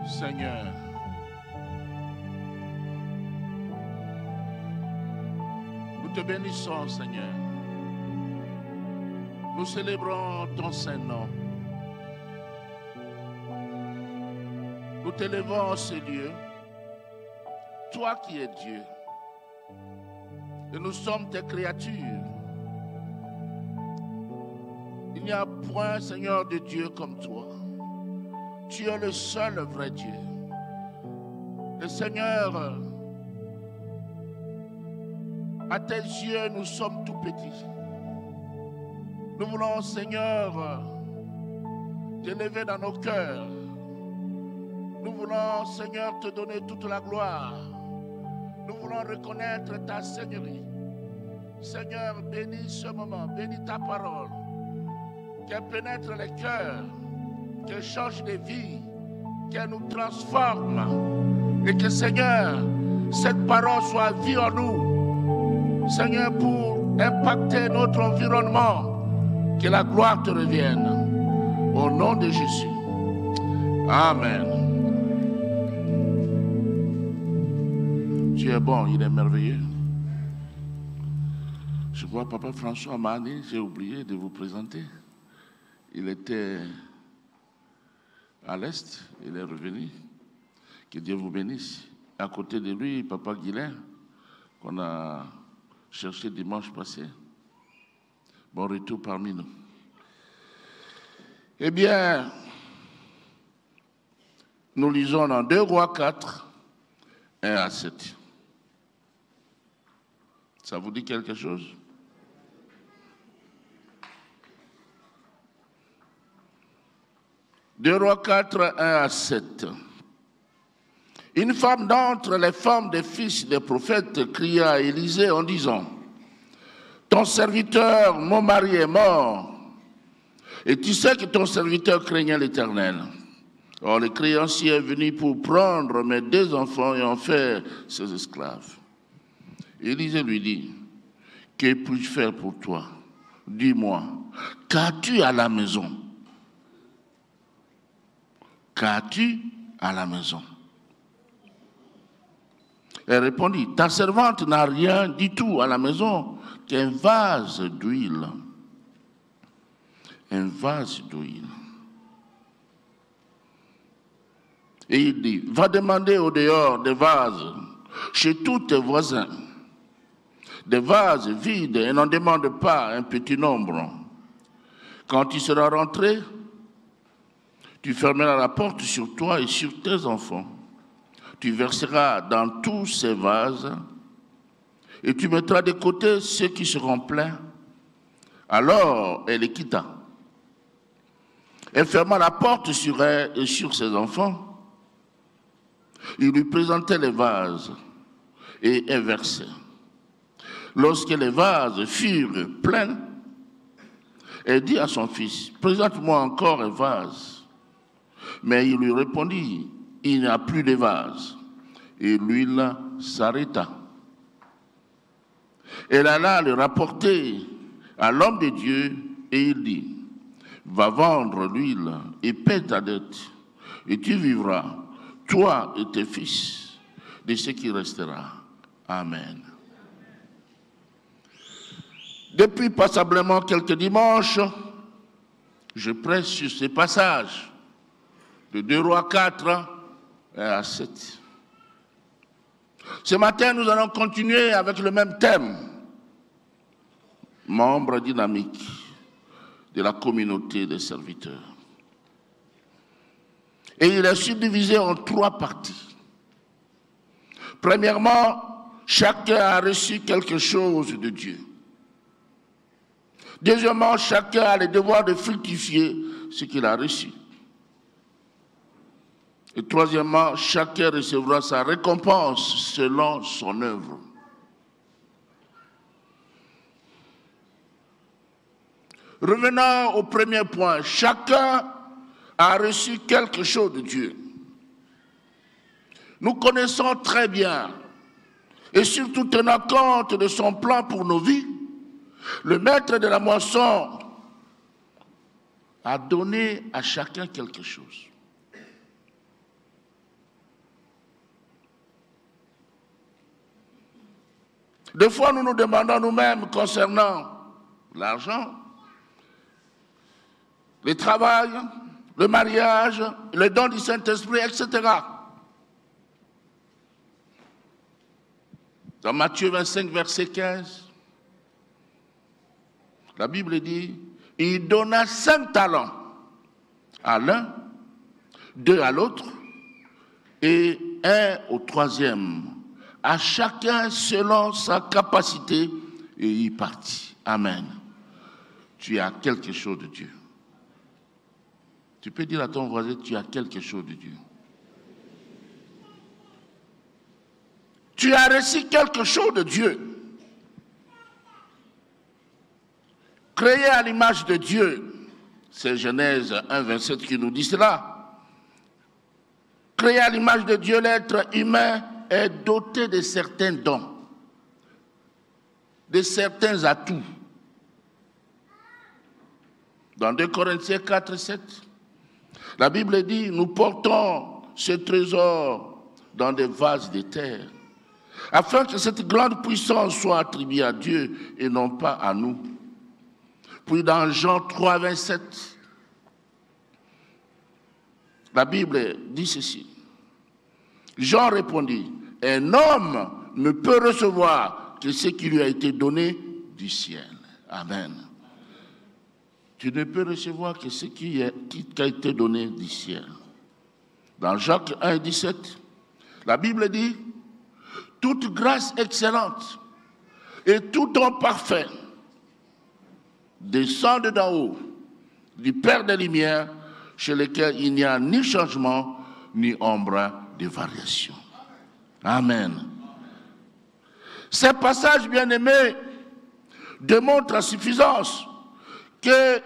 Seigneur, nous te bénissons, Seigneur. Nous célébrons ton Saint-Nom. Nous t'élevons, Seigneur, toi qui es Dieu. Et nous sommes tes créatures. Il n'y a point, Seigneur, de Dieu comme toi. Tu es le seul vrai Dieu. Et Seigneur, à tes yeux, nous sommes tout petits. Nous voulons, Seigneur, t'élever dans nos cœurs. Nous voulons, Seigneur, te donner toute la gloire. Nous voulons reconnaître ta Seigneurie. Seigneur, bénis ce moment, bénis ta parole. Qu'elle pénètre les cœurs, qu'elle change les vies, qu'elle nous transforme. Et que, Seigneur, cette parole soit vie en nous. Seigneur, pour impacter notre environnement. Que la gloire te revienne. Au nom de Jésus. Amen. Tu es bon, il est merveilleux. Je vois Papa François Mani, j'ai oublié de vous présenter. Il était à l'Est, il est revenu. Que Dieu vous bénisse. À côté de lui, Papa Guilain, qu'on a cherché dimanche passé. Bon retour parmi nous. Eh bien, nous lisons dans 2 Rois 4, 1 à 7. Ça vous dit quelque chose? Deux Rois 4, 1 à 7. Une femme d'entre les femmes des fils des prophètes cria à Élisée en disant: ton serviteur, mon mari, est mort. Et tu sais que ton serviteur craignait l'Éternel. Or, le créancier est venu pour prendre mes 2 enfants et en faire ses esclaves. Élisée lui dit: que puis-je faire pour toi? Dis-moi, qu'as-tu à la maison? Qu'as-tu à la maison? Elle répondit: ta servante n'a rien du tout à la maison qu'un vase d'huile. Un vase d'huile. Et il dit: va demander au dehors des vases chez tous tes voisins. Des vases vides, et n'en demande pas un petit nombre. Quand tu seras rentré, tu fermeras la porte sur toi et sur tes enfants. Tu verseras dans tous ces vases et tu mettras de côté ceux qui seront pleins. Alors elle les quitta. Elle ferma la porte sur elle et sur ses enfants. Il lui présentait les vases et elle versait. Lorsque les vases furent pleins, elle dit à son fils: présente-moi encore un vase. Mais il lui répondit: il n'y a plus de vase. Et l'huile s'arrêta. Elle alla le rapporter à l'homme de Dieu et il dit: va vendre l'huile et paie ta dette, et tu vivras, toi et tes fils, de ce qui restera. Amen. Depuis passablement quelques dimanches, je prêche sur ces passages de 2 Rois 4 à 7. Ce matin, nous allons continuer avec le même thème. Membre dynamique de la communauté des serviteurs. Et il est subdivisé en 3 parties. Premièrement, chacun a reçu quelque chose de Dieu. Deuxièmement, chacun a le devoir de fructifier ce qu'il a reçu. Et troisièmement, chacun recevra sa récompense selon son œuvre. Revenons au premier point. Chacun a reçu quelque chose de Dieu. Nous connaissons très bien, et surtout tenant compte de son plan pour nos vies, le maître de la moisson a donné à chacun quelque chose. Des fois, nous nous demandons nous-mêmes concernant l'argent, le travail, le mariage, le don du Saint-Esprit, etc. Dans Matthieu 25, verset 15, la Bible dit, il donna 5 talents à l'un, 2 à l'autre et 1 au troisième, à chacun selon sa capacité, et il partit. Amen. Tu as quelque chose de Dieu. Tu peux dire à ton voisin, tu as quelque chose de Dieu. Tu as reçu quelque chose de Dieu. Créé à l'image de Dieu. C'est Genèse 1, 27 qui nous dit cela. Créé à l'image de Dieu, l'être humain est doté de certains dons, de certains atouts. Dans 2 Corinthiens 4, 7, la Bible dit, nous portons ce trésor dans des vases de terre, afin que cette grande puissance soit attribuée à Dieu et non pas à nous. Puis dans Jean 3, 27, la Bible dit ceci. Jean répondit, un homme ne peut recevoir que ce qui lui a été donné du ciel. Amen. Tu ne peux recevoir que ce qui t'a été donné du ciel. Dans Jacques 1, 17, la Bible dit, toute grâce excellente et tout don parfait descendent d'en haut, du Père des Lumières, chez lequel il n'y a ni changement, ni ombre de variation. Amen. Ces passages, bien-aimés, démontrent à suffisance que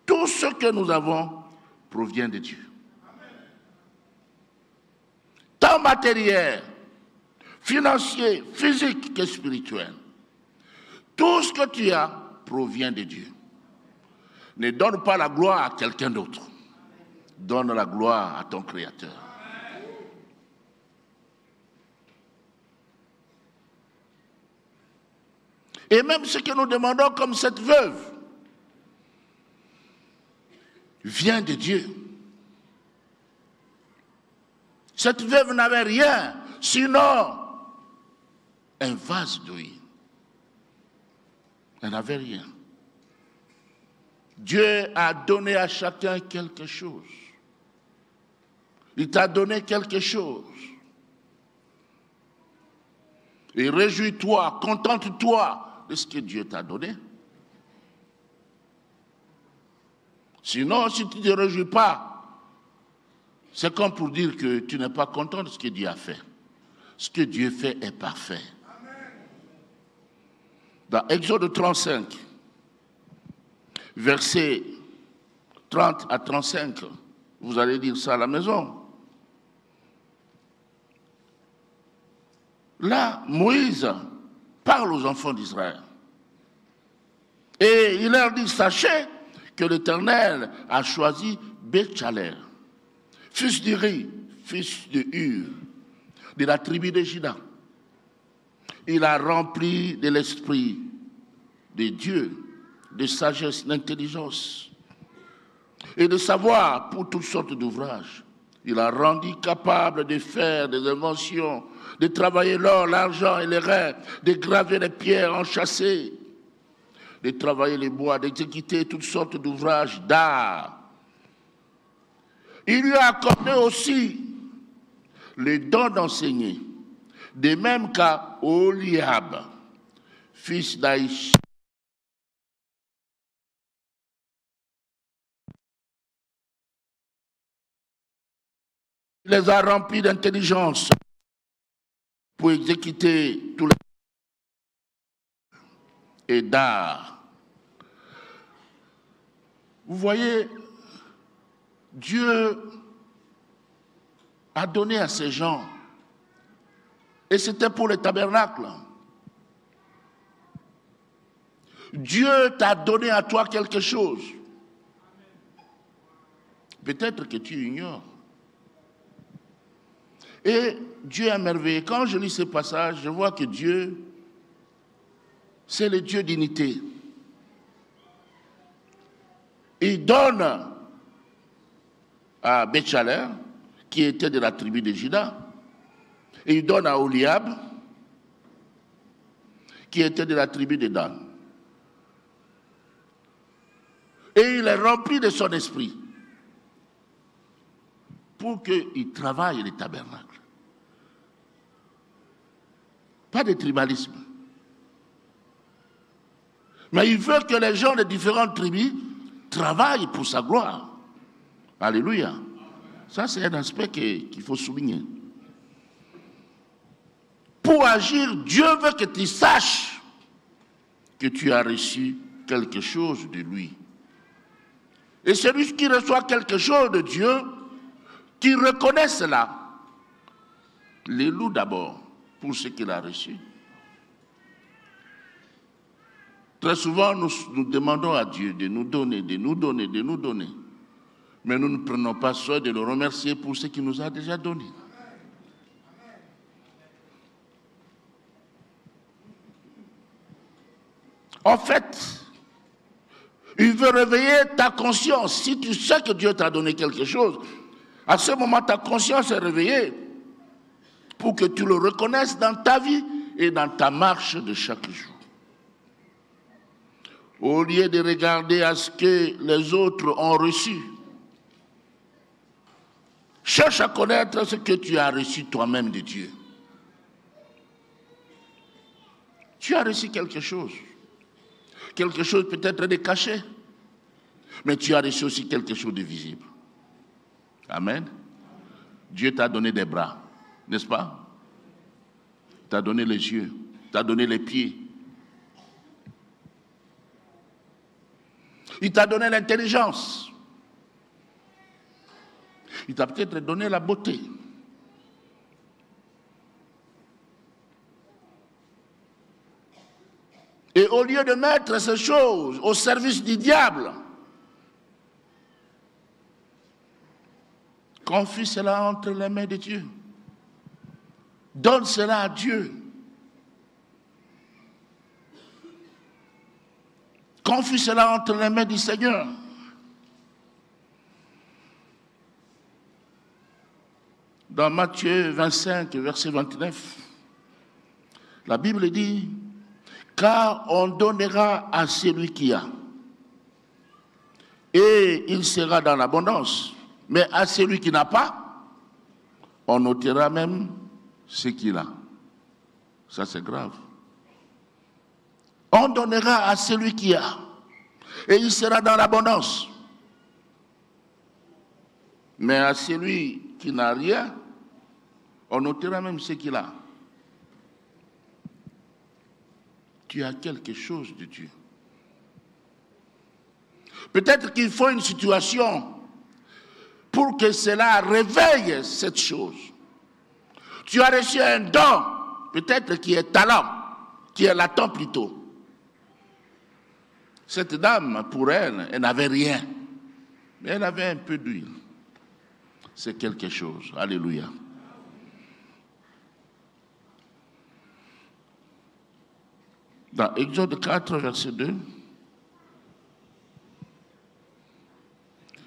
tout ce que nous avons provient de Dieu. Tant matériel, financier, physique que spirituel. Tout ce que tu as provient de Dieu. Ne donne pas la gloire à quelqu'un d'autre. Donne la gloire à ton Créateur. Et même ce que nous demandons comme cette veuve vient de Dieu. Cette veuve n'avait rien, sinon un vase d'huile. Elle n'avait rien. Dieu a donné à chacun quelque chose. Il t'a donné quelque chose. Et réjouis-toi, contente-toi de ce que Dieu t'a donné. Sinon, si tu ne te réjouis pas, c'est comme pour dire que tu n'es pas content de ce que Dieu a fait. Ce que Dieu fait est parfait. Dans Exode 35, versets 30 à 35, vous allez dire ça à la maison. Là, Moïse parle aux enfants d'Israël. Et il leur dit, sachez que l'Éternel a choisi Bétchaler, fils d'Uri, fils de Hur, de la tribu de Juda. Il a rempli de l'esprit de Dieu, de sagesse, d'intelligence et de savoir pour toutes sortes d'ouvrages. Il a rendu capable de faire des inventions, de travailler l'or, l'argent et les reins, de graver les pierres enchâssées, de travailler les bois, d'exécuter toutes sortes d'ouvrages d'art. Il lui a accordé aussi le don d'enseigner, de même qu'à Oliab, fils d'Aïch. Il les a remplis d'intelligence pour exécuter tous les et d'art. Vous voyez, Dieu a donné à ces gens, et c'était pour le tabernacle. Dieu t'a donné à toi quelque chose. Peut-être que tu ignores. Et Dieu est merveilleux. Quand je lis ce passage, je vois que Dieu, c'est le Dieu d'unité. Il donne à Béchaler, qui était de la tribu de Juda, et il donne à Oliab, qui était de la tribu de Dan. Et il est rempli de son esprit pour qu'il travaille le tabernacle. Pas de tribalisme. Mais il veut que les gens de différentes tribus travaillent pour sa gloire. Alléluia. Ça, c'est un aspect qu'il faut souligner. Pour agir, Dieu veut que tu saches que tu as reçu quelque chose de lui. Et celui qui reçoit quelque chose de Dieu, qui reconnaît cela, les loue d'abord pour ce qu'il a reçu. Très souvent, nous demandons à Dieu de nous donner, de nous donner, de nous donner. Mais nous ne prenons pas soin de le remercier pour ce qu'il nous a déjà donné. En fait, il veut réveiller ta conscience. Si tu sais que Dieu t'a donné quelque chose, à ce moment, ta conscience est réveillée pour que tu le reconnaisses dans ta vie et dans ta marche de chaque jour. Au lieu de regarder à ce que les autres ont reçu, cherche à connaître ce que tu as reçu toi-même de Dieu. Tu as reçu quelque chose. Quelque chose peut-être de caché, mais tu as reçu aussi quelque chose de visible. Amen. Dieu t'a donné des bras, n'est-ce pas? Il t'a donné les yeux, il t'a donné les pieds. Il t'a donné l'intelligence. Il t'a peut-être donné la beauté. Et au lieu de mettre ces choses au service du diable, confie cela entre les mains de Dieu. Donne cela à Dieu. Confie cela entre les mains du Seigneur. Dans Matthieu 25, verset 29, la Bible dit: car on donnera à celui qui a, et il sera dans l'abondance. Mais à celui qui n'a pas, on ôtera même ce qu'il a. Ça, c'est grave. On donnera à celui qui a, et il sera dans l'abondance. Mais à celui qui n'a rien, on ôtera même ce qu'il a. Tu as quelque chose de Dieu. Peut-être qu'il faut une situation pour que cela réveille cette chose. Tu as reçu un don, peut-être qui est talent, qui est latent plutôt. Cette dame, pour elle, elle n'avait rien, mais elle avait un peu d'huile. C'est quelque chose. Alléluia. Dans Exode 4, verset 2,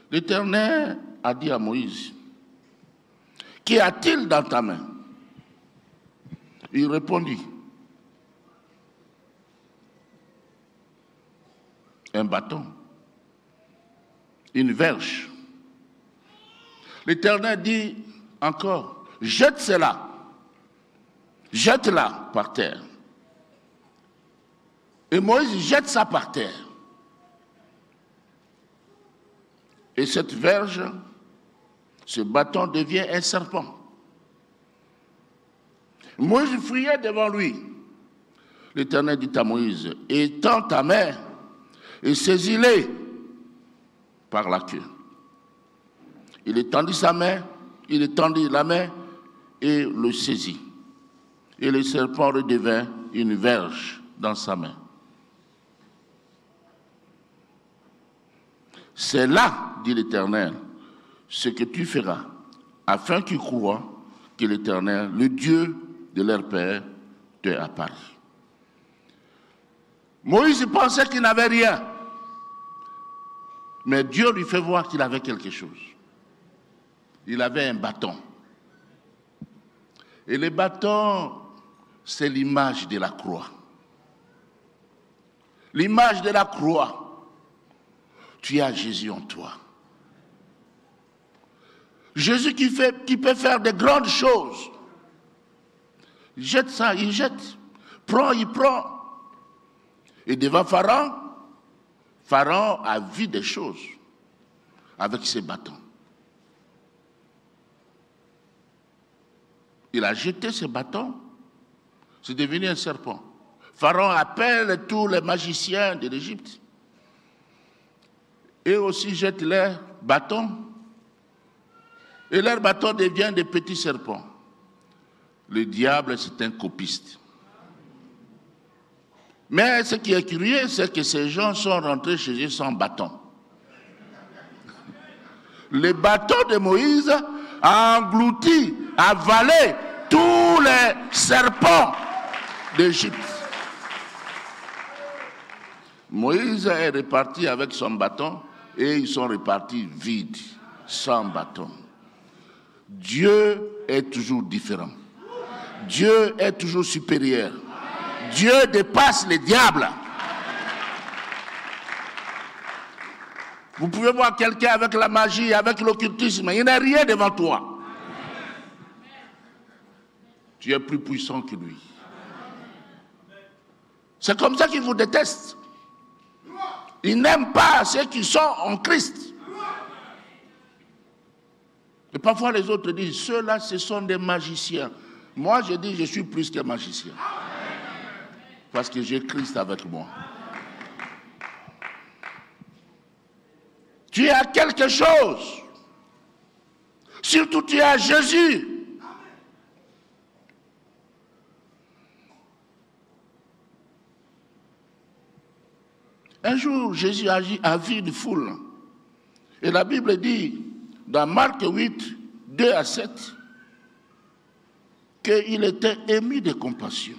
l'Éternel a dit à Moïse: qu'y a-t-il dans ta main? Il répondit: un bâton, une verge. L'Éternel dit encore: jette cela, jette-la par terre. Et Moïse jette ça par terre. Et cette verge, ce bâton devient un serpent. Moïse fuyait devant lui. L'Éternel dit à Moïse: étends ta main et saisis-les par la queue. Il étendit sa main, il étendit la main et le saisit. Et le serpent redevint une verge dans sa main. C'est là, dit l'Éternel, ce que tu feras, afin qu'ils croient que l'Éternel, le Dieu de leur père, t'est apparu. Moïse pensait qu'il n'avait rien. Mais Dieu lui fait voir qu'il avait quelque chose. Il avait un bâton. Et le bâton, c'est l'image de la croix. L'image de la croix. Tu as Jésus en toi. Jésus qui peut faire de grandes choses. Il jette ça, il jette. Prends, il prend. Et devant Pharaon, Pharaon a vu des choses avec ses bâtons. Il a jeté ses bâtons, c'est devenu un serpent. Pharaon appelle tous les magiciens de l'Égypte. Et aussi jettent leurs bâtons. Et leurs bâtons deviennent des petits serpents. Le diable, c'est un copiste. Mais ce qui est curieux, c'est que ces gens sont rentrés chez eux sans bâton. Le bâton de Moïse a englouti, avalé tous les serpents d'Égypte. Moïse est reparti avec son bâton et ils sont repartis vides, sans bâton. Dieu est toujours différent. Dieu est toujours supérieur. Dieu dépasse les diables. Vous pouvez voir quelqu'un avec la magie, avec l'occultisme, il n'est rien devant toi. Tu es plus puissant que lui. C'est comme ça qu'il vous déteste. Il n'aime pas ceux qui sont en Christ. Et parfois les autres disent, ceux-là, ce sont des magiciens. Moi, je dis, je suis plus qu'un magicien. Parce que j'ai Christ avec moi. Tu as quelque chose. Surtout, tu as Jésus. Un jour, Jésus a vu une foule. Et la Bible dit, dans Marc 8, 2 à 7, qu'il était ému de compassion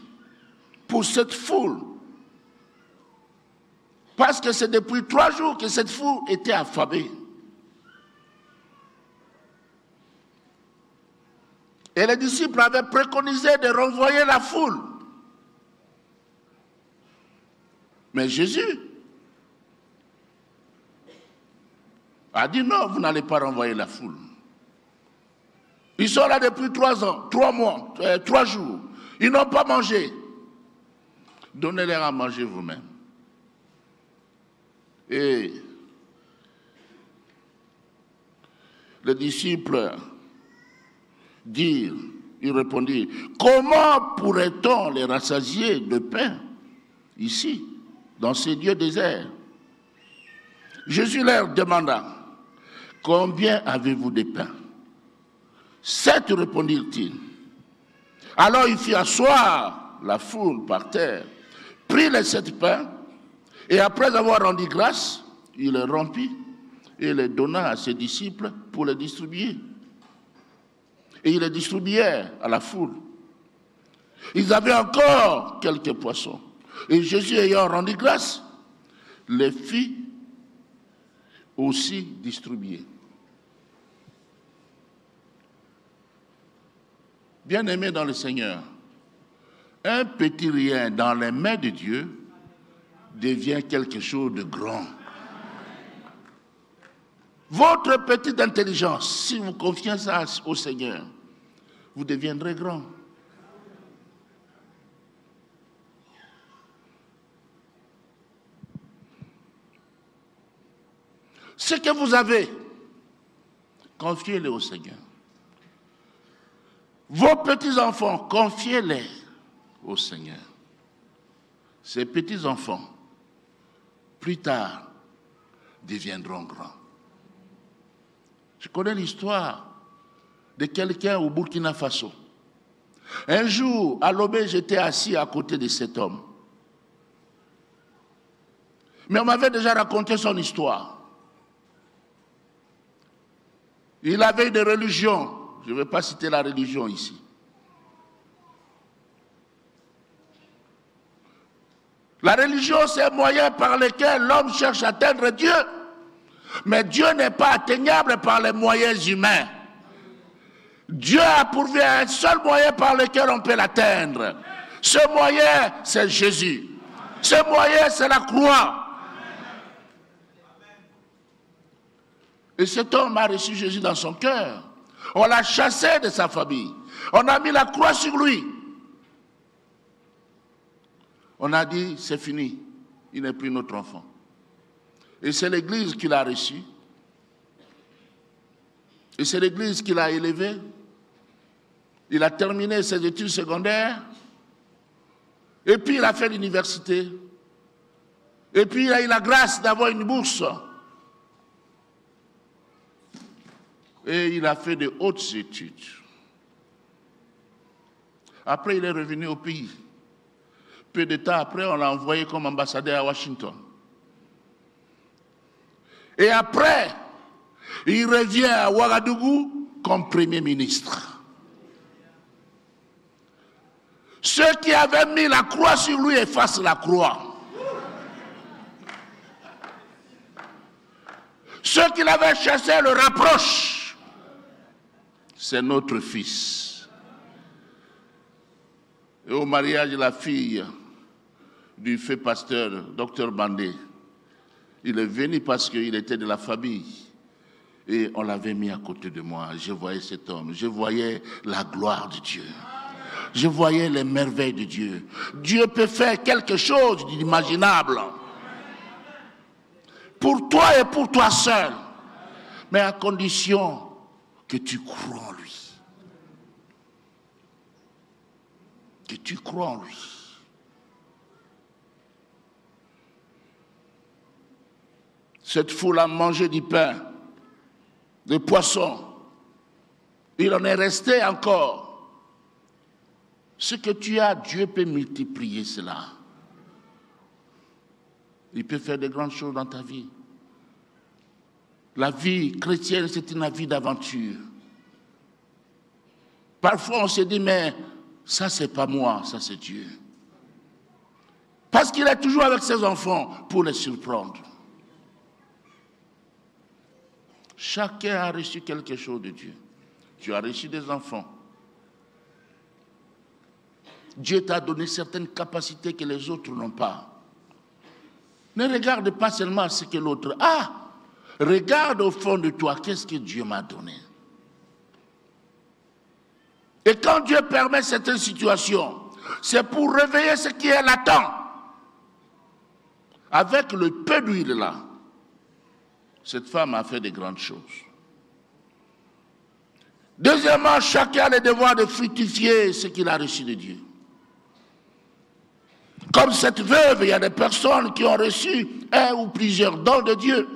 pour cette foule. Parce que c'est depuis 3 jours que cette foule était affamée. Et les disciples avaient préconisé de renvoyer la foule. Mais Jésus a dit non, vous n'allez pas renvoyer la foule. Ils sont là depuis 3 ans, 3 mois, 3 jours. Ils n'ont pas mangé. Donnez-leur à manger vous-même. Et les disciples dirent, ils répondirent, comment pourrait-on les rassasier de pain ici, dans ces lieux déserts? Jésus leur demanda, combien avez-vous de pain? 7, répondirent-ils. Alors il fit asseoir la foule par terre, prit les 7 pains, et après avoir rendu grâce, il les rompit et les donna à ses disciples pour les distribuer. Et ils les distribuèrent à la foule. Ils avaient encore quelques poissons. Et Jésus ayant rendu grâce, les fit aussi distribuer. Bien-aimés dans le Seigneur, un petit rien dans les mains de Dieu devient quelque chose de grand. Votre petite intelligence, si vous confiez ça au Seigneur, vous deviendrez grand. Ce que vous avez, confiez-les au Seigneur. Vos petits-enfants, confiez-les au Seigneur. Ces petits-enfants, plus tard, deviendront grands. Je connais l'histoire de quelqu'un au Burkina Faso. Un jour, à l'aube, j'étais assis à côté de cet homme. Mais on m'avait déjà raconté son histoire. Il avait une religion Je ne vais pas citer la religion ici. La religion, c'est un moyen par lequel l'homme cherche à atteindre Dieu. Mais Dieu n'est pas atteignable par les moyens humains. Dieu a pourvu un seul moyen par lequel on peut l'atteindre. Ce moyen, c'est Jésus. Ce moyen, c'est la croix. Et cet homme a reçu Jésus dans son cœur. On l'a chassé de sa famille. On a mis la croix sur lui. On a dit, c'est fini. Il n'est plus notre enfant. Et c'est l'Église qui l'a reçu. Et c'est l'Église qui l'a élevé. Il a terminé ses études secondaires. Et puis il a fait l'université. Et puis il a eu la grâce d'avoir une bourse. Et il a fait de hautes études. Après, il est revenu au pays. Peu de temps après, on l'a envoyé comme ambassadeur à Washington. Et après, il revient à Ouagadougou comme Premier ministre. Ceux qui avaient mis la croix sur lui effacent la croix. Ceux qui l'avaient chassé le rapprochent. C'est notre fils. Et au mariage de la fille du fait pasteur, Dr Bandé, il est venu parce qu'il était de la famille. Et on l'avait mis à côté de moi. Je voyais cet homme. Je voyais la gloire de Dieu. Je voyais les merveilles de Dieu. Dieu peut faire quelque chose d'inimaginable. Pour toi et pour toi seul. Mais à condition que tu crois en lui. Que tu crois en lui. Cette foule a mangé du pain, des poissons. Il en est resté encore. Ce que tu as, Dieu peut multiplier cela. Il peut faire de grandes choses dans ta vie. La vie chrétienne, c'est une vie d'aventure. Parfois, on se dit, mais ça, c'est pas moi, ça, c'est Dieu. Parce qu'il est toujours avec ses enfants pour les surprendre. Chacun a reçu quelque chose de Dieu. Tu as reçu des enfants. Dieu t'a donné certaines capacités que les autres n'ont pas. Ne regarde pas seulement ce que l'autre a. Regarde au fond de toi, qu'est-ce que Dieu m'a donné. Et quand Dieu permet certaines situations, c'est pour réveiller ce qui est latent. Avec le peu d'huile là, cette femme a fait de grandes choses. Deuxièmement, chacun a le devoir de fructifier ce qu'il a reçu de Dieu. Comme cette veuve, il y a des personnes qui ont reçu un ou plusieurs dons de Dieu,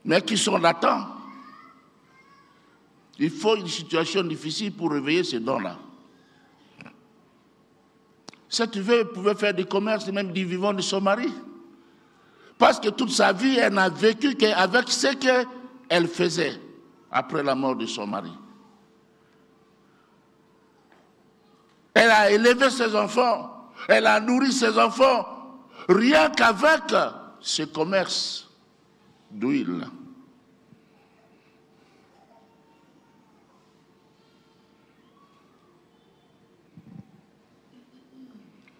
mais qui sont latents. Il faut une situation difficile pour réveiller ces dons-là. Cette veuve pouvait faire du commerce, même du vivant de son mari. Parce que toute sa vie, elle n'a vécu qu'avec ce qu'elle faisait après la mort de son mari. Elle a élevé ses enfants, elle a nourri ses enfants, rien qu'avec ce commerce d'huile.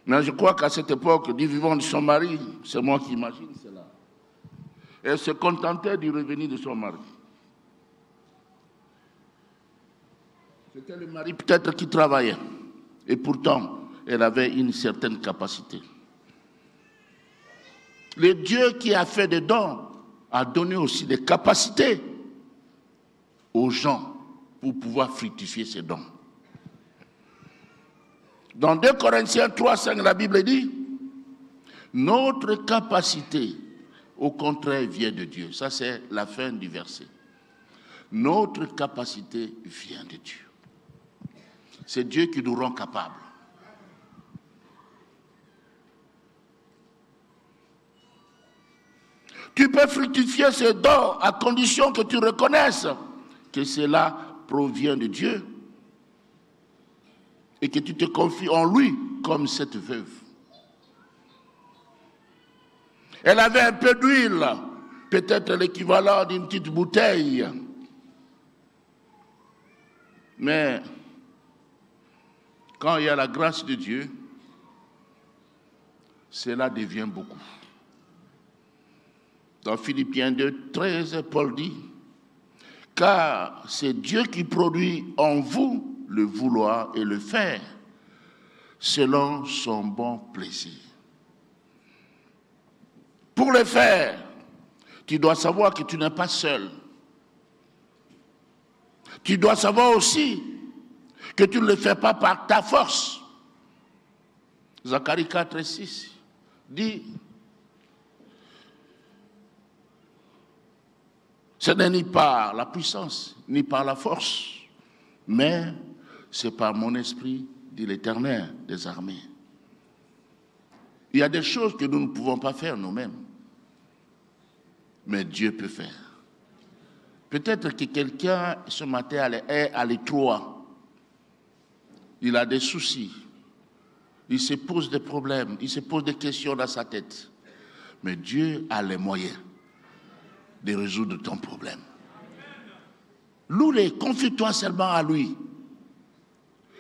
Mais je crois qu'à cette époque, du vivant de son mari, c'est moi qui imagine cela, elle se contentait du revenu de son mari. C'était le mari peut-être qui travaillait. Et pourtant, elle avait une certaine capacité. Le Dieu qui a fait des dons a donné aussi des capacités aux gens pour pouvoir fructifier ces dons. Dans 2 Corinthiens 3, 5, la Bible dit, notre capacité, au contraire, vient de Dieu. Ça, c'est la fin du verset. Notre capacité vient de Dieu. C'est Dieu qui nous rend capables. Tu peux fructifier ces dons à condition que tu reconnaisses que cela provient de Dieu et que tu te confies en lui comme cette veuve. Elle avait un peu d'huile, peut-être l'équivalent d'une petite bouteille. Mais quand il y a la grâce de Dieu, cela devient beaucoup. Dans Philippiens 2, 13, Paul dit, « Car c'est Dieu qui produit en vous le vouloir et le faire, selon son bon plaisir. » Pour le faire, tu dois savoir que tu n'es pas seul. Tu dois savoir aussi que tu ne le fais pas par ta force. Zacharie 4, 6 dit, ce n'est ni par la puissance, ni par la force, mais c'est par mon esprit, dit l'Éternel des armées. Il y a des choses que nous ne pouvons pas faire nous-mêmes, mais Dieu peut faire. Peut-être que quelqu'un ce matin est à l'étroit, il a des soucis, il se pose des problèmes, il se pose des questions dans sa tête, mais Dieu a les moyens de résoudre ton problème. Loue-le, confie-toi seulement à lui.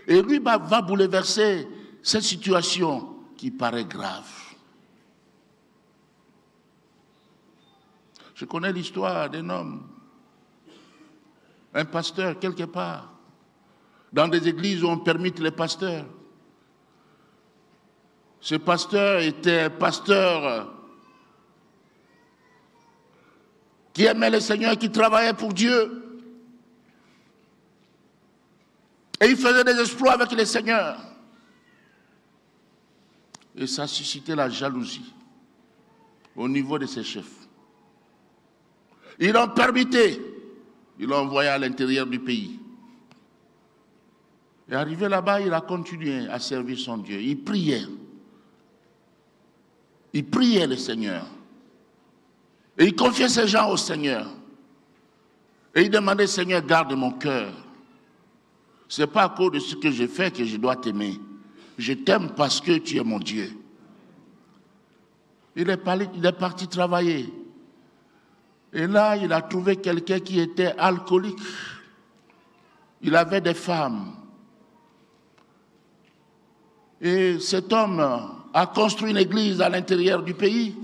Et lui va bouleverser cette situation qui paraît grave. Je connais l'histoire d'un homme, un pasteur quelque part, dans des églises où on permet les pasteurs. Ce pasteur était un pasteur qui aimait le Seigneur, qui travaillait pour Dieu. Et il faisait des exploits avec le Seigneur. Et ça suscitait la jalousie au niveau de ses chefs. Ils l'ont permitté. Ils l'ont envoyé à l'intérieur du pays. Et arrivé là-bas, il a continué à servir son Dieu. Il priait. Il priait le Seigneur. Et il confiait ses gens au Seigneur. Et il demandait, Seigneur, garde mon cœur. Ce n'est pas à cause de ce que j'ai fait que je dois t'aimer. Je t'aime parce que tu es mon Dieu. Il est parti travailler. Et là, il a trouvé quelqu'un qui était alcoolique. Il avait des femmes. Et cet homme a construit une église à l'intérieur du pays,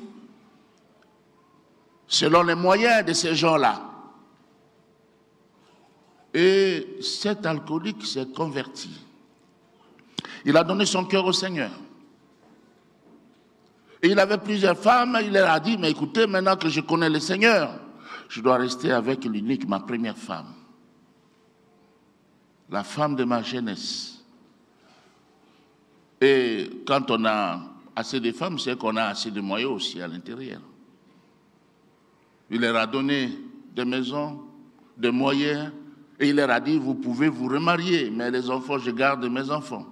selon les moyens de ces gens-là. Et cet alcoolique s'est converti. Il a donné son cœur au Seigneur. Et il avait plusieurs femmes, il leur a dit, mais écoutez, maintenant que je connais le Seigneur, je dois rester avec l'unique, ma première femme. La femme de ma jeunesse. Et quand on a assez de femmes, c'est qu'on a assez de moyens aussi à l'intérieur. Il leur a donné des maisons, des moyens, et il leur a dit, vous pouvez vous remarier, mais les enfants, je garde mes enfants.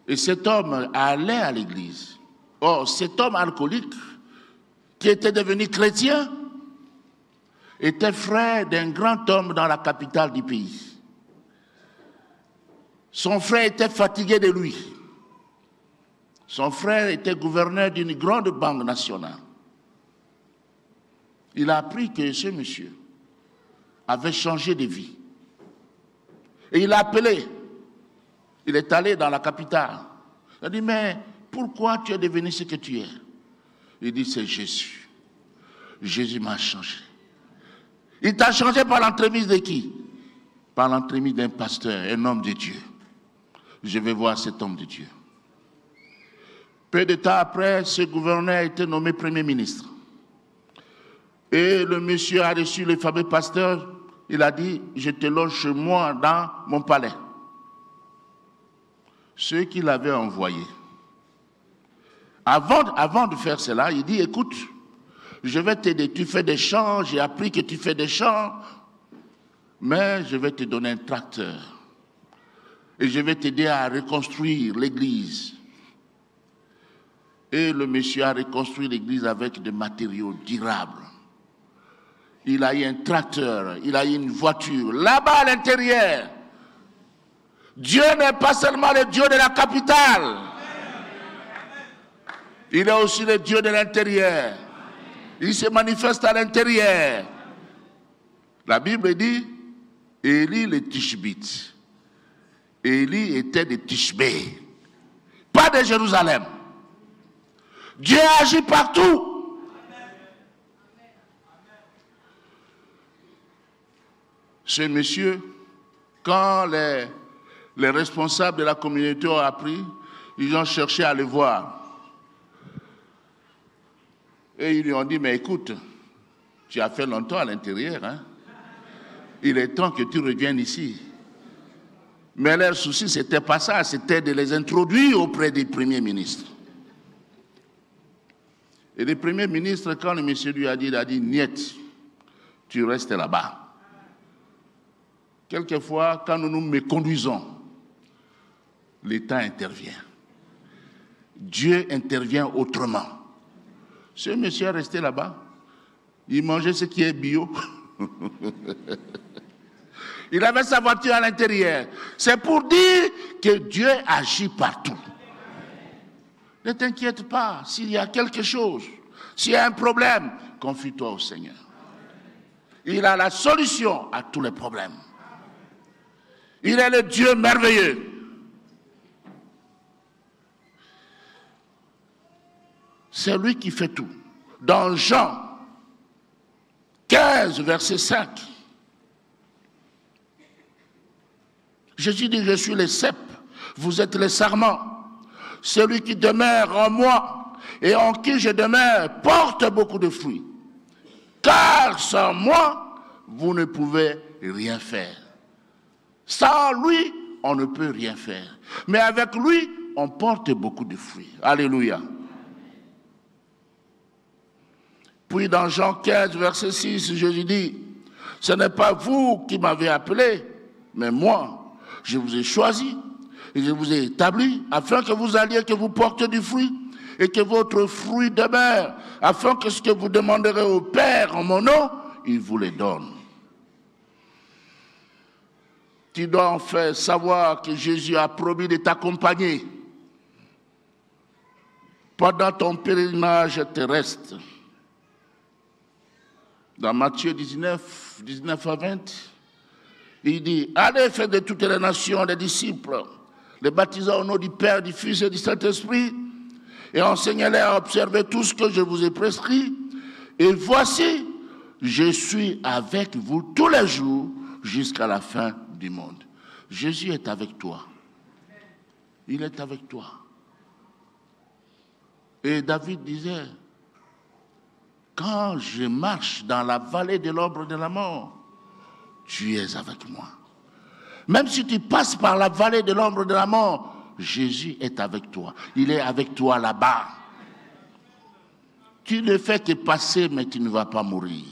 Et cet homme allait à l'église. Or, cet homme alcoolique, qui était devenu chrétien, était frère d'un grand homme dans la capitale du pays. Son frère était fatigué de lui. Son frère était gouverneur d'une grande banque nationale. Il a appris que ce monsieur avait changé de vie. Et il l'a appelé. Il est allé dans la capitale. Il a dit, mais pourquoi tu es devenu ce que tu es? Il dit, c'est Jésus. Jésus m'a changé. Il t'a changé par l'entremise de qui? Par l'entremise d'un pasteur, un homme de Dieu. Je vais voir cet homme de Dieu. Peu de temps après, ce gouverneur a été nommé Premier ministre. Et le monsieur a reçu le fameux pasteur. Il a dit, je te loge chez moi dans mon palais. Ceux qui l'avaient envoyé. Avant de faire cela, il dit, écoute, je vais t'aider, tu fais des champs, j'ai appris que tu fais des champs, mais je vais te donner un tracteur. Et je vais t'aider à reconstruire l'église. Et le monsieur a reconstruit l'église avec des matériaux durables. il a eu un tracteur, il a eu une voiture. Là-bas à l'intérieur, Dieu n'est pas seulement le Dieu de la capitale. Il est aussi le Dieu de l'intérieur. Il se manifeste à l'intérieur. La Bible dit, Élie le Tishbite. Élie était de Tishbé, pas de Jérusalem. Dieu agit partout. Ce monsieur, quand les responsables de la communauté ont appris, ils ont cherché à le voir. Et ils lui ont dit, mais écoute, tu as fait longtemps à l'intérieur, hein? Il est temps que tu reviennes ici. Mais leur souci, ce n'était pas ça, c'était de les introduire auprès des premiers ministres. Et le premier ministre, quand le monsieur lui a dit, niet, tu restes là-bas. Quelquefois, quand nous nous méconduisons, l'État intervient. Dieu intervient autrement. Ce monsieur est resté là-bas. Il mangeait ce qui est bio. Il avait sa voiture à l'intérieur. C'est pour dire que Dieu agit partout. Ne t'inquiète pas, s'il y a quelque chose, s'il y a un problème, confie-toi au Seigneur. Il a la solution à tous les problèmes. Il est le Dieu merveilleux. C'est lui qui fait tout. Dans Jean 15, verset 5, Jésus dit, je suis le cep, vous êtes les sarments. Celui qui demeure en moi et en qui je demeure porte beaucoup de fruits. Car sans moi, vous ne pouvez rien faire. Sans lui, on ne peut rien faire. Mais avec lui, on porte beaucoup de fruits. Alléluia. Puis dans Jean 15, verset 6, Jésus dit, ce n'est pas vous qui m'avez appelé, mais moi, je vous ai choisi et je vous ai établi afin que vous alliez, que vous portiez du fruit et que votre fruit demeure, afin que ce que vous demanderez au Père en mon nom, il vous le donne. Tu dois en fait savoir que Jésus a promis de t'accompagner pendant ton pèlerinage terrestre. Dans Matthieu 19, 19 à 20, il dit, allez faire de toutes les nations des disciples, les baptisant au nom du Père, du Fils et du Saint-Esprit, et enseignez-les à observer tout ce que je vous ai prescrit. Et voici, je suis avec vous tous les jours jusqu'à la fin du monde. Jésus est avec toi. Il est avec toi. Et David disait, quand je marche dans la vallée de l'ombre de la mort, tu es avec moi. Même si tu passes par la vallée de l'ombre de la mort, Jésus est avec toi. Il est avec toi là-bas. Tu ne fais que passer, mais tu ne vas pas mourir.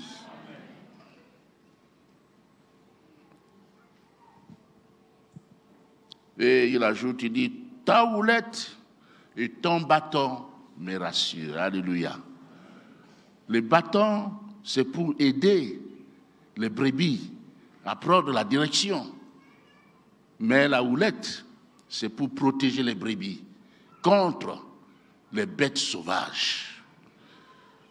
Et il ajoute, il dit, ta houlette et ton bâton me rassurent. Alléluia. Le bâton, c'est pour aider les brebis à prendre la direction. Mais la houlette, c'est pour protéger les brebis contre les bêtes sauvages.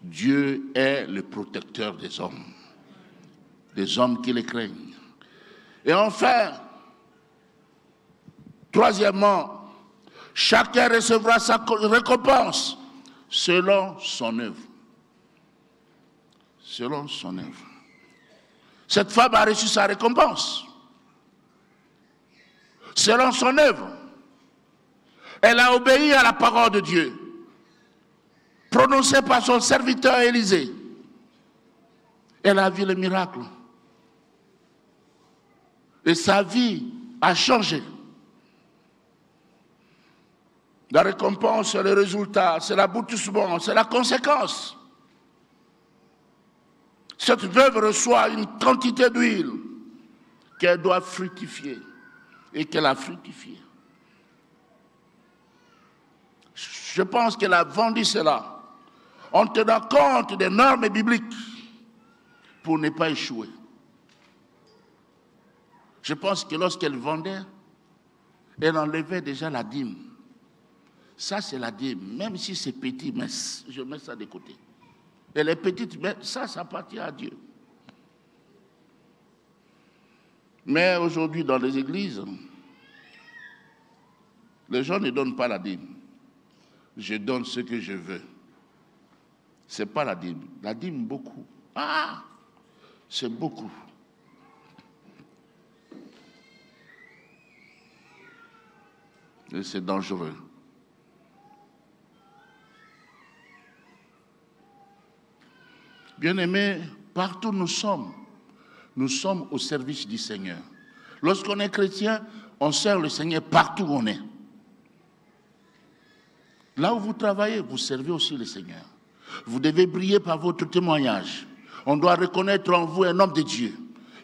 Dieu est le protecteur des hommes qui les craignent. Et enfin, troisièmement, chacun recevra sa récompense selon son œuvre. Selon son œuvre. Cette femme a reçu sa récompense. Selon son œuvre. Elle a obéi à la parole de Dieu, prononcée par son serviteur Élisée. Elle a vu le miracle. Et sa vie a changé. La récompense, c'est le résultat, c'est l'aboutissement, c'est la conséquence. Cette veuve reçoit une quantité d'huile qu'elle doit fructifier et qu'elle a fructifié. Je pense qu'elle a vendu cela en tenant compte des normes bibliques pour ne pas échouer. Je pense que lorsqu'elle vendait, elle enlevait déjà la dîme. Ça, c'est la dîme. Même si c'est petit, mais je mets ça de côté. Elle est petite, mais ça appartient à Dieu. Mais aujourd'hui, dans les églises, les gens ne donnent pas la dîme. Je donne ce que je veux. Ce n'est pas la dîme. La dîme, beaucoup. Ah, c'est beaucoup. Et c'est dangereux. Bien-aimés, partout où nous sommes au service du Seigneur. Lorsqu'on est chrétien, on sert le Seigneur partout où on est. Là où vous travaillez, vous servez aussi le Seigneur. Vous devez briller par votre témoignage. On doit reconnaître en vous un homme de Dieu,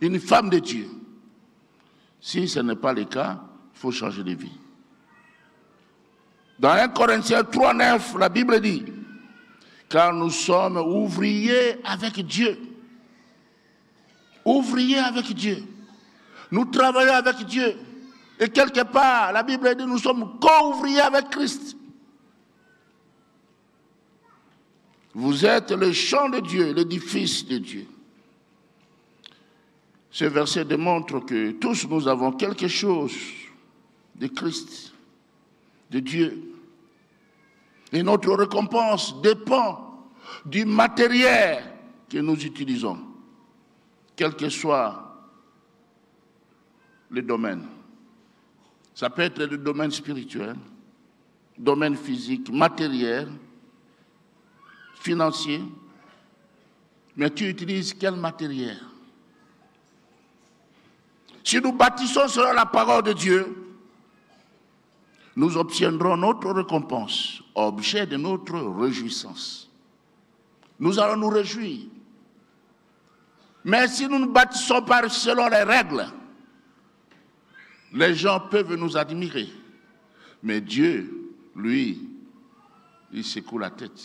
une femme de Dieu. Si ce n'est pas le cas, il faut changer de vie. Dans 1 Corinthiens 3,9, la Bible dit, car nous sommes ouvriers avec Dieu. Ouvriers avec Dieu. Nous travaillons avec Dieu. Et quelque part, la Bible dit, nous sommes co-ouvriers avec Christ. Vous êtes le champ de Dieu, l'édifice de Dieu. Ce verset démontre que tous nous avons quelque chose de Christ, de Dieu. Et notre récompense dépend du matériel que nous utilisons, quel que soit le domaine. Ça peut être le domaine spirituel, domaine physique, matériel, financier, mais tu utilises quel matériel? Si nous bâtissons selon la parole de Dieu, nous obtiendrons notre récompense, objet de notre réjouissance. Nous allons nous réjouir. Mais si nous ne bâtissons pas selon les règles, les gens peuvent nous admirer. Mais Dieu, lui, il secoue la tête.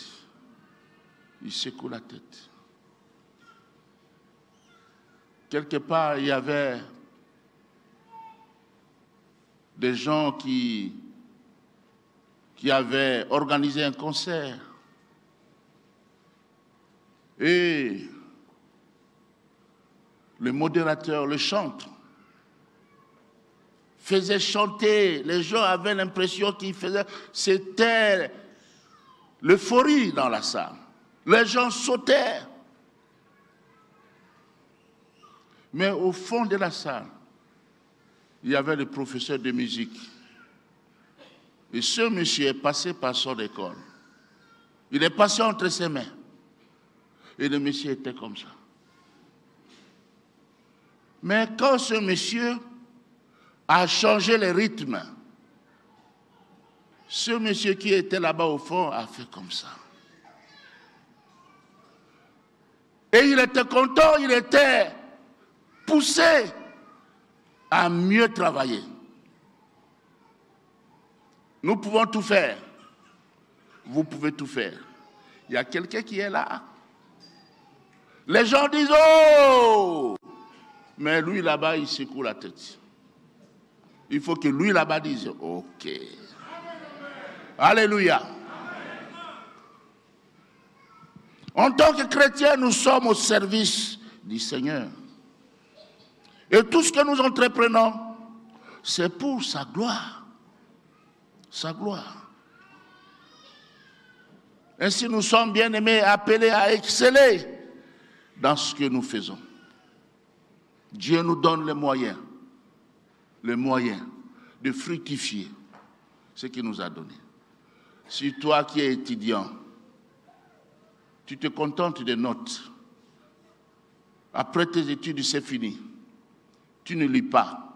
Il secoue la tête. Quelque part, il y avait des gens qui avaient organisé un concert. Et le modérateur, le chanteur, faisait chanter. Les gens avaient l'impression qu'il faisait... C'était l'euphorie dans la salle. Les gens sautaient. Mais au fond de la salle, il y avait le professeur de musique. Et ce monsieur est passé par son école. Il est passé entre ses mains. Et le monsieur était comme ça. Mais quand ce monsieur a changé le rythme, ce monsieur qui était là-bas au fond a fait comme ça. Et il était content, il était poussé à mieux travailler. Nous pouvons tout faire. Vous pouvez tout faire. Il y a quelqu'un qui est là. Les gens disent « Oh !» Mais lui là-bas, il secoue la tête. Il faut que lui là-bas dise « Ok. » Alléluia. En tant que chrétiens, nous sommes au service du Seigneur. Et tout ce que nous entreprenons, c'est pour sa gloire. Sa gloire. Ainsi, nous sommes bien-aimés, appelés à exceller dans ce que nous faisons. Dieu nous donne les moyens de fructifier ce qu'il nous a donné. Si toi qui es étudiant, tu te contentes des notes, après tes études, c'est fini. Tu ne lis pas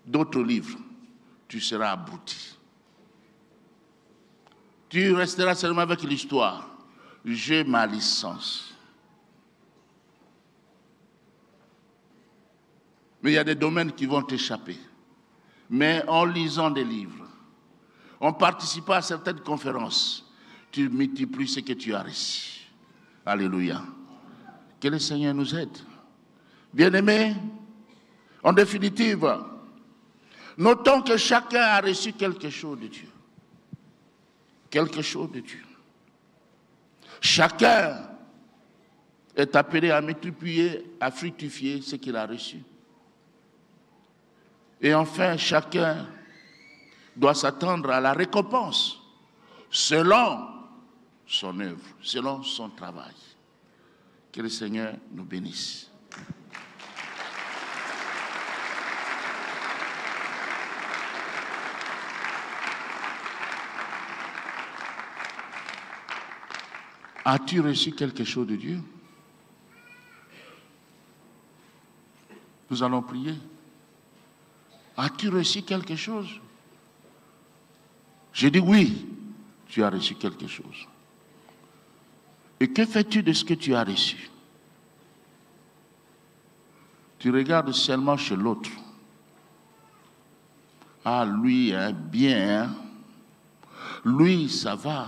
d'autres livres, tu seras abruti. Tu resteras seulement avec l'histoire. J'ai ma licence. Mais il y a des domaines qui vont t'échapper. Mais en lisant des livres, en participant à certaines conférences, tu multiplies ce que tu as reçu. Alléluia. Que le Seigneur nous aide. Bien-aimés, en définitive, notons que chacun a reçu quelque chose de Dieu. Quelque chose de Dieu. Chacun est appelé à multiplier, à fructifier ce qu'il a reçu. Et enfin, chacun doit s'attendre à la récompense selon son œuvre, selon son travail. Que le Seigneur nous bénisse. As-tu reçu quelque chose de Dieu? Nous allons prier. As-tu reçu quelque chose? Je dis oui, tu as reçu quelque chose. Et que fais-tu de ce que tu as reçu? Tu regardes seulement chez l'autre. Ah, lui, hein, bien. Hein? Lui, ça va.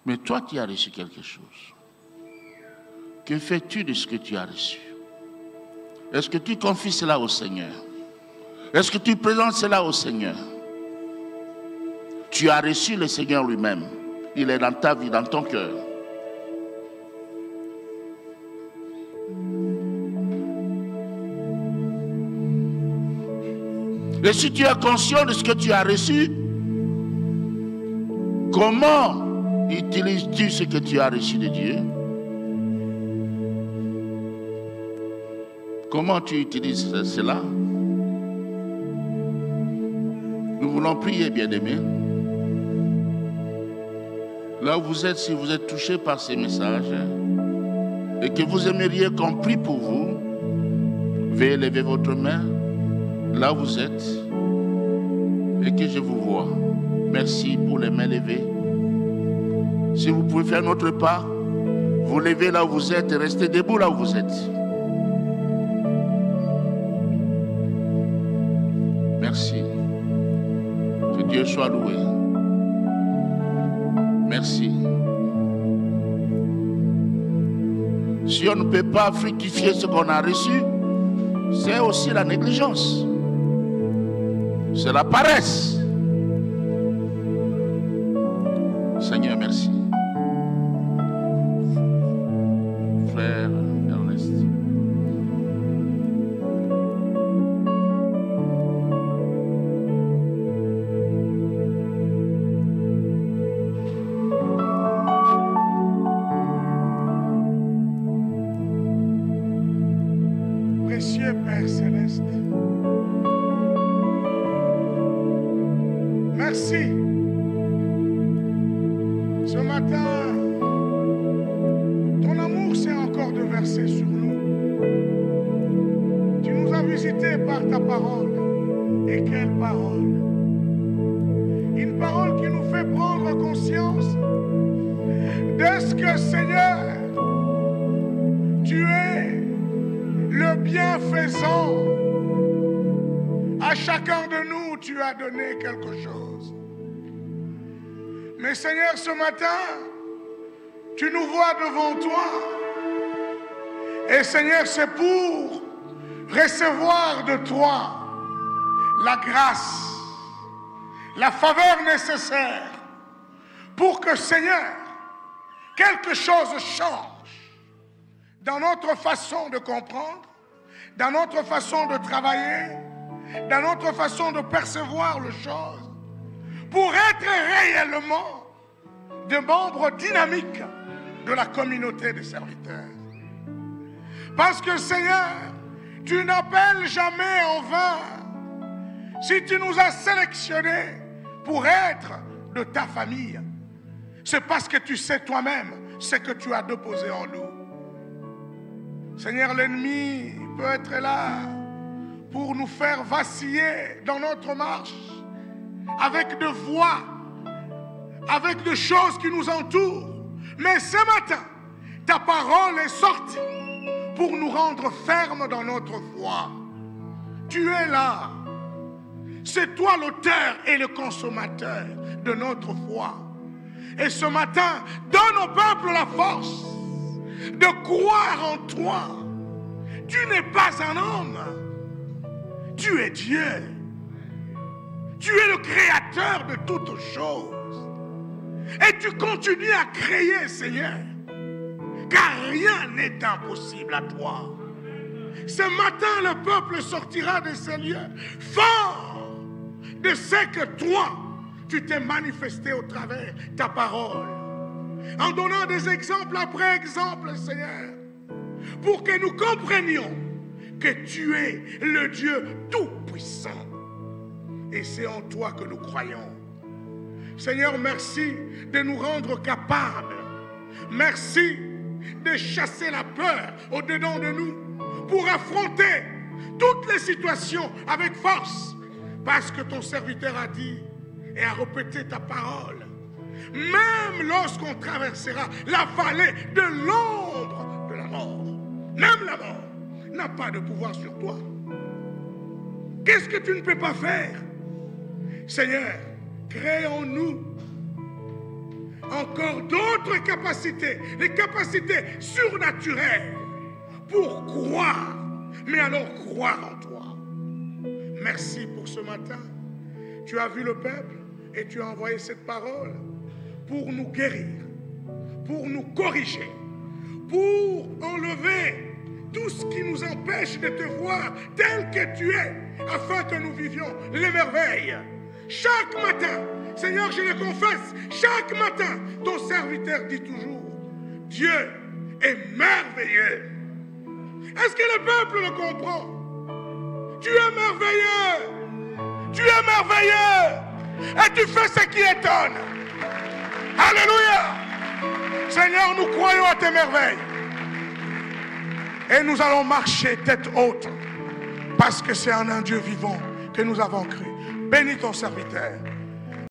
Mais toi, tu as reçu quelque chose. Que fais-tu de ce que tu as reçu? Est-ce que tu confies cela au Seigneur? Est-ce que tu présentes cela au Seigneur? Tu as reçu le Seigneur lui-même. Il est dans ta vie, dans ton cœur. Et si tu es conscient de ce que tu as reçu, comment utilises-tu ce que tu as reçu de Dieu? Comment tu utilises cela? Nous voulons prier, bien-aimés. Là où vous êtes, si vous êtes touché par ces messages et que vous aimeriez qu'on prie pour vous, veuillez lever votre main là où vous êtes et que je vous vois. Merci pour les mains levées. Si vous pouvez faire notre part, vous levez là où vous êtes et restez debout là où vous êtes. Merci. Que Dieu soit loué. Merci. Si on ne peut pas fructifier ce qu'on a reçu, c'est aussi la négligence. C'est la paresse. Seigneur, merci. Frère Ernest. Précieux Père Céleste, merci. Ce matin, ton amour s'est encore déversé sur nous. Tu nous as visités par ta parole. Et quelle parole! Une parole qui nous fait prendre conscience de ce que, Seigneur, tu es le bienfaisant. À chacun de nous, tu as donné quelque chose. Mais Seigneur, ce matin, tu nous vois devant toi. Et Seigneur, c'est pour recevoir de toi la grâce, la faveur nécessaire pour que, Seigneur, quelque chose change dans notre façon de comprendre, dans notre façon de travailler, dans notre façon de percevoir les choses, pour être réellement des membres dynamiques de la communauté des serviteurs. Parce que, Seigneur, tu n'appelles jamais en vain. Si tu nous as sélectionnés pour être de ta famille, c'est parce que tu sais toi-même ce que tu as déposé en nous. Seigneur, l'ennemi peut être là pour nous faire vaciller dans notre marche, avec des voix, avec des choses qui nous entourent. Mais ce matin, ta parole est sortie pour nous rendre fermes dans notre foi. Tu es là. C'est toi l'auteur et le consommateur de notre foi. Et ce matin, donne au peuple la force de croire en toi. Tu n'es pas un homme. Tu es Dieu. Tu es le créateur de toutes choses. Et tu continues à créer, Seigneur. Car rien n'est impossible à toi. Ce matin, le peuple sortira de ces lieux fort de ce que toi, tu t'es manifesté au travers de ta parole. En donnant des exemples après exemples, Seigneur, pour que nous comprenions que tu es le Dieu tout-puissant. Et c'est en toi que nous croyons. Seigneur, merci de nous rendre capables. Merci de chasser la peur au-dedans de nous pour affronter toutes les situations avec force. Parce que ton serviteur a dit et a répété ta parole. Même lorsqu'on traversera la vallée de l'ombre de la mort, même la mort n'a pas de pouvoir sur toi. Qu'est-ce que tu ne peux pas faire? Seigneur, crée en nous encore d'autres capacités, les capacités surnaturelles pour croire, mais alors croire en toi. Merci pour ce matin. Tu as vu le peuple et tu as envoyé cette parole pour nous guérir, pour nous corriger, pour enlever tout ce qui nous empêche de te voir tel que tu es, afin que nous vivions les merveilles. Chaque matin, Seigneur, je le confesse, chaque matin, ton serviteur dit toujours, Dieu est merveilleux. Est-ce que le peuple le comprend? Tu es merveilleux. Tu es merveilleux. Et tu fais ce qui étonne. Alléluia. Seigneur, nous croyons à tes merveilles. Et nous allons marcher tête haute. Parce que c'est en un Dieu vivant que nous avons cru. Bénis ton serviteur.